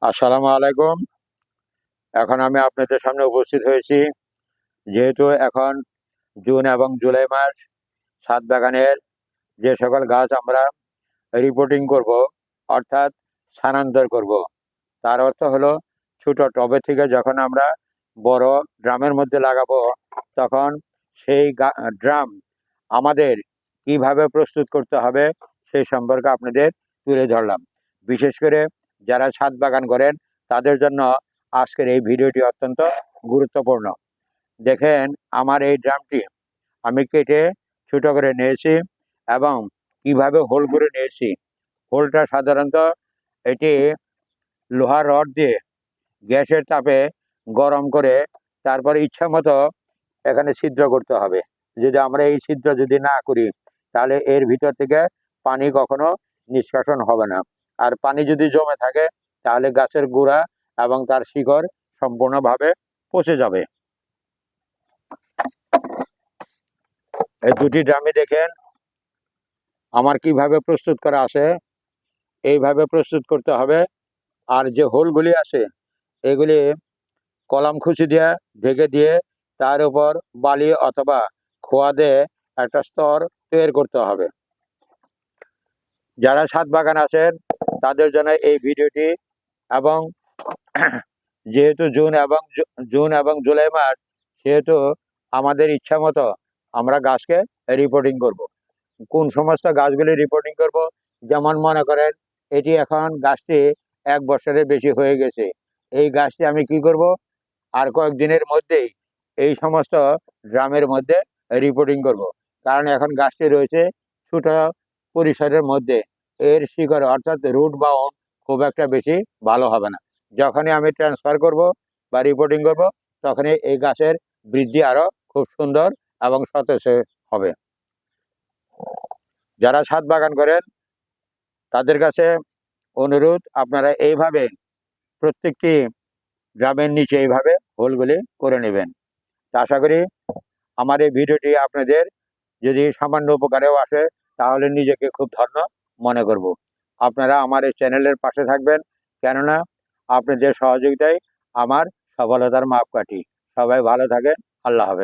আসসালামু আলাইকুম। এখন আমি আপনাদের সামনে উপস্থিত হয়েছি। যেহেতু এখন জুন এবং জুলাই মাস, ছাদ বাগানের যে সকল গাছ আমরা রিপোর্টিং করব, অর্থাৎ স্থানান্তর করব, তার অর্থ হলো ছোট টবে থেকে যখন আমরা বড় ড্রামের মধ্যে লাগাবো, তখন সেই ড্রাম আমাদের কিভাবে প্রস্তুত করতে হবে সেই সম্পর্কে আপনাদের তুলে ধরলাম। বিশেষ করে যারা ছাদ বাগান করেন তাদের জন্য আজকের এই ভিডিওটি অত্যন্ত গুরুত্বপূর্ণ। দেখেন, আমার এই ড্রামটি আমি কেটে ছোটো করে নিয়েছি এবং কিভাবে হোল করে নিয়েছি। হোলটা সাধারণত এটি লোহার রড দিয়ে গ্যাসের তাপে গরম করে তারপরে ইচ্ছা মতো এখানে ছিদ্র করতে হবে। যদি আমরা এই ছিদ্র যদি না করি, তাহলে এর ভিতর থেকে পানি কখনো নিষ্কাশন হবে না। আর পানি যদি জমে থাকে, তাহলে গাছের গোড়া এবং তার শিকড় সম্পূর্ণভাবে পচে যাবে। এই দুটি ড্রামে দেখেন আমার কিভাবে প্রস্তুত করা আছে। এইভাবে প্রস্তুত করতে হবে। আর যে হোলগুলি আছে, এগুলি কলাম খুঁচি দিয়ে ঢেকে দিয়ে তার উপর বালি অথবা খোয়া দিয়ে একটা স্তর তৈরি করতে হবে। যারা ছাদ বাগান আছেন তাদের জন্য এই ভিডিওটি। এবং যেহেতু জুন এবং জুলাই মাস, সেহেতু আমাদের ইচ্ছা মতো আমরা গাছকে রিপোর্টিং করব। কোন সমস্ত গাছগুলি রিপোর্টিং করব, যেমন মনে করেন এটি এখন গাছটি 1 বছরের বেশি হয়ে গেছে। এই গাছটি আমি কি করব, আর কয়েকদিনের মধ্যেই এই সমস্ত ড্রামের মধ্যে রিপোর্টিং করব। কারণ এখন গাছটি রয়েছে ছোট পরিসরের মধ্যে, এর শিকড় অর্থাৎ রুট বাউন্ড খুব একটা বেশি ভালো হবে না। যখনই আমি ট্রান্সফার করব বা রিপোর্টিং করব, তখনই এই গাছের বৃদ্ধি আরও খুব সুন্দর এবং সতেজ হবে। যারা ছাদ বাগান করেন তাদের কাছে অনুরোধ, আপনারা এইভাবে প্রত্যেকটি ড্রামের নিচে এইভাবে হোলগুলি করে নেবেন। তা আশা করি আমার এই ভিডিওটি আপনাদের যদি সামান্য উপকারেও আসে, তাহলে নিজেকে খুব ধন্য মনে করব। আপনারা আমার এই চ্যানেলের পাশে থাকবেন, কেননা আপনাদের সহযোগিতায় আমার সফলতার মাপকাঠি। সবাই ভালো থাকেন। আল্লাহ হাফেজ।